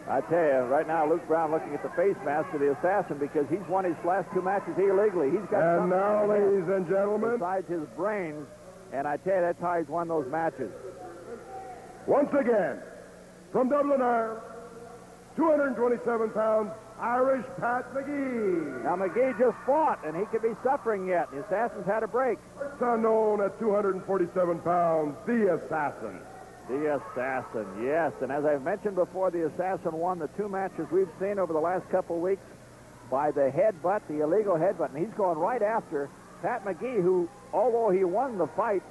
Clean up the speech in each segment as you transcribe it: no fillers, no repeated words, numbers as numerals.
I tell you, right now, Luke Brown looking at the face mask of the assassin because he's won his last 2 matches illegally. He's got And now, ladies and gentlemen, besides his brains, and I tell you, that's how he's won those matches. Once again, from Dublin, Ireland, 227 pounds, Irish Pat McGhee. Now, McGhee just fought, and he could be suffering yet. The assassin's had a break. First unknown at 247 pounds, the assassin. The assassin, yes. And as I've mentioned before, the assassin won the 2 matches we've seen over the last couple weeks by the headbutt, the illegal headbutt. And he's going right after Pat McGhee, who, although he won the fight,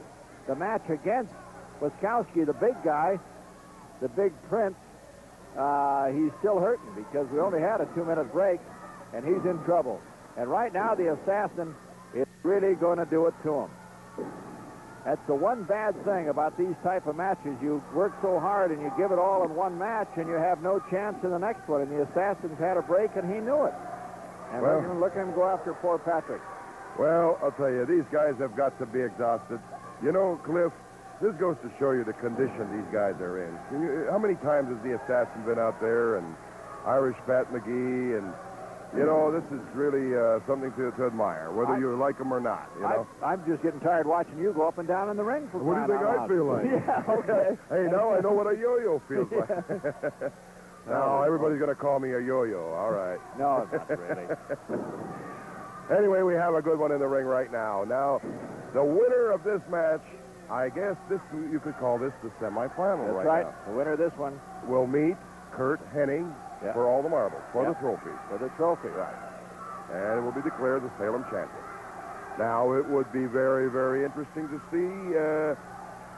the match against Wiskowski, the big guy, the big prince, he's still hurting because we only had a 2-minute break, and he's in trouble. And right now, the assassin is really going to do it to him. That's the one bad thing about these type of matches. You work so hard and you give it all in one match, and you have no chance in the next one. And the assassin's had a break, and he knew it. And well, look at him go after poor Patrick. Well, I'll tell you, these guys have got to be exhausted. You know, Cliff, this goes to show you the condition these guys are in. How many times has the assassin been out there, and Irish Pat McGhee, and you know, this is really something to admire, whether you like them or not, you know? I'm just getting tired watching you go up and down in the ring. What do you think I feel like? Yeah, okay. Hey, now I know what a yo-yo feels like. No, everybody's going to call me a yo-yo, all right. No, not really. Anyway, we have a good one in the ring right now. Now, the winner of this match, I guess you could call this the semifinal. That's right right. now. The winner of this one will meet Kurt Hennig for all the marbles, for the trophy. For the trophy. Right. And it will be declared the Salem champion. Now, it would be very, very interesting to see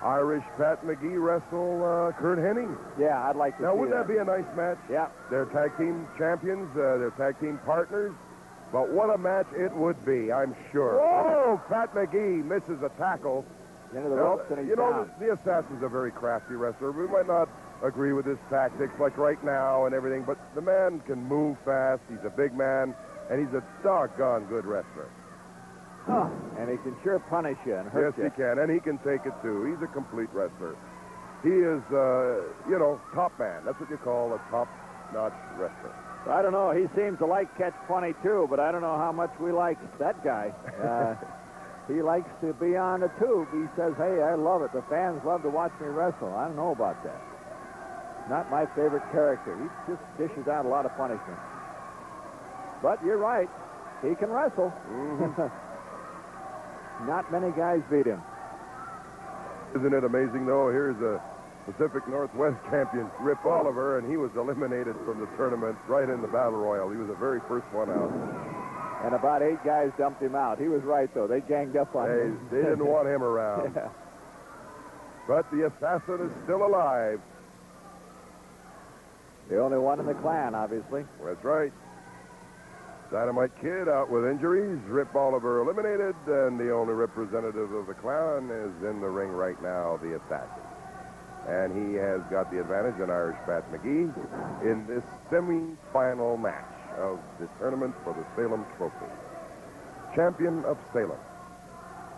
Irish Pat McGhee wrestle Kurt Hennig. Yeah, I'd like to see that. Now, wouldn't that be a nice match? Yeah. They're tag team champions. They're tag team partners. But what a match it would be, I'm sure. Oh, Pat McGee misses a tackle. Into the ropes, and he's you know, down. the assassin's a very crafty wrestler. We might not agree with his tactics like right now and everything, but the man can move fast. He's a big man, and he's a doggone good wrestler. Huh. And he can sure punish you and hurt you. Yes, he can, and he can take it, too. He's a complete wrestler. He is, you know, top man. That's what you call a top-notch wrestler. I don't know. He seems to like Catch 22, but I don't know how much we like that guy. He likes to be on the tube. He says, hey, I love it. The fans love to watch me wrestle. I don't know about that. Not my favorite character. He just dishes out a lot of punishment. But you're right. He can wrestle. Not many guys beat him. Isn't it amazing, though? Here's a Pacific Northwest champion, Rip Oliver, and he was eliminated from the tournament right in the Battle Royal. He was the very first one out. And about 8 guys dumped him out. He was right, though. They ganged up on him. They didn't want him around. Yeah. But the assassin is still alive. The only one in the clan, obviously. That's right. Dynamite Kid out with injuries. Rip Oliver eliminated, and the only representative of the clan is in the ring right now, the assassin. And he has got the advantage on Irish Pat McGhee in this semi-final match of the tournament for the Salem Trophy. Champion of Salem.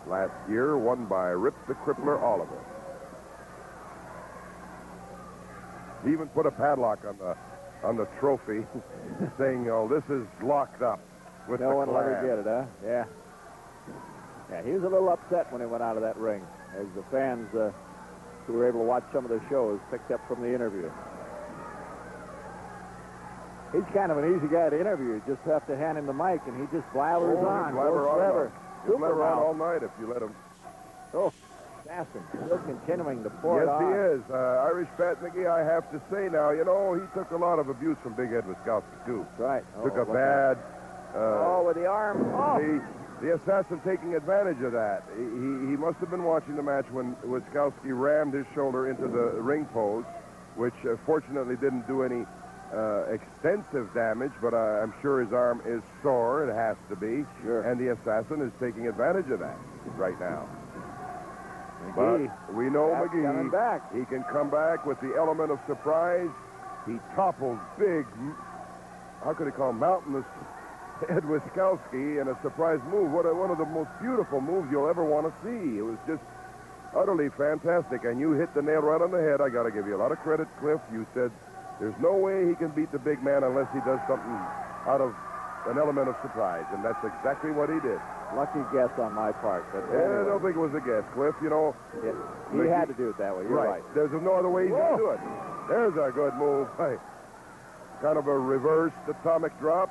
Last year, won by Rip the Crippler Oliver. He even put a padlock on the trophy, saying, "Oh, this is locked up with no the one will clan." ever get it, huh? Yeah. Yeah, he was a little upset when he went out of that ring, as the fans who were able to watch some of the shows picked up from the interview. He's kind of an easy guy to interview. You just have to hand him the mic, and he just blabbers on. Blabber on. He'll Super blabber on mouth. all night if you let him. Oh, assassin, still continuing to pour it Yes, on. he is. Irish Pat McGhee, I have to say now, you know, he took a lot of abuse from Big Ed Wiskowski, too. That's right. Took a look bad... out. With the arm. Oh. The assassin taking advantage of that. He must have been watching the match when Wiskowski rammed his shoulder into the ring post, which fortunately didn't do any extensive damage, but I'm sure his arm is sore. It has to be. Sure. And the assassin is taking advantage of that right now. McGhee. But we know McGhee. Coming back. He can come back with the element of surprise. He toppled big, how could he call him, mountainous Ed Wiskowski in a surprise move. One of the most beautiful moves you'll ever want to see. It was just utterly fantastic. And you hit the nail right on the head. I got to give you a lot of credit, Cliff. You said There's no way he can beat the big man unless he does something out of an element of surprise, and that's exactly what he did. Lucky guess on my part, but I don't think it was a guess, Cliff. You know, he had to do it that way. You're right. There's no other way he can do it. There's a good move. Kind of a reversed atomic drop.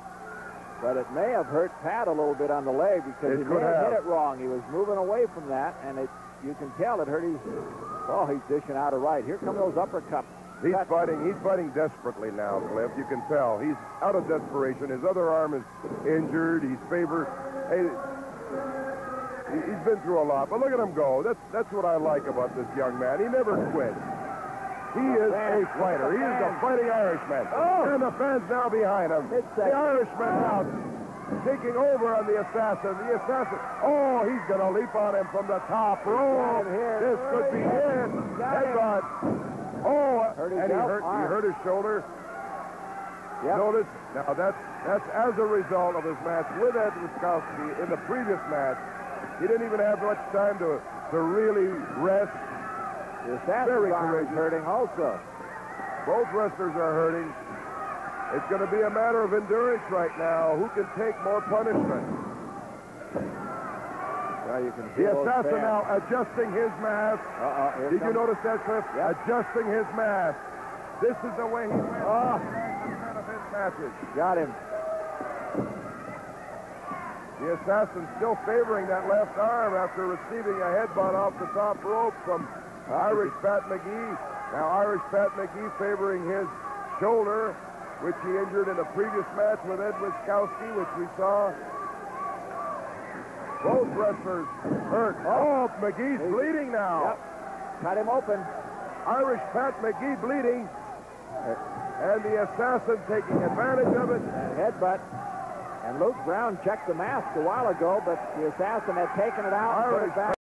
But it may have hurt Pat a little bit on the leg because he may have hit it wrong. He was moving away from that, and you can tell it hurt his. Oh, he's dishing out a right. Here come those uppercuts. He's fighting desperately now, Cliff. You can tell. He's out of desperation. His other arm is injured. He's favored. Hey, he's been through a lot, but look at him go. That's what I like about this young man. He never quits. He is a fighter. He is a fighting Irishman. Oh. And the fans now behind him. The Irishman now taking over on the assassin. The assassin. Oh, he's going to leap on him from the top rope. This could be it. Headbutt. Oh, and he hurt his shoulder. Yep. Notice, now that's as a result of his match with Ed Wiskowski in the previous match. He didn't even have much time to really rest. The assassin's arm is hurting also. Both wrestlers are hurting. It's going to be a matter of endurance right now. Who can take more punishment? Well, you can see the assassin now adjusting his mask. Did you notice that, Cliff? Yep. Adjusting his mask. This is the way he wins of his matches. Got him. The assassin still favoring that left arm after receiving a headbutt off the top rope from Irish Pat McGhee. Now Irish Pat McGhee favoring his shoulder, which he injured in a previous match with Ed Wiskowski, which we saw. Both wrestlers hurt. Oh, McGee's bleeding now. Yep. Cut him open. Irish Pat McGhee bleeding. And the assassin taking advantage of it. And headbutt. And Luke Brown checked the mask a while ago, but the assassin had taken it out and put it back.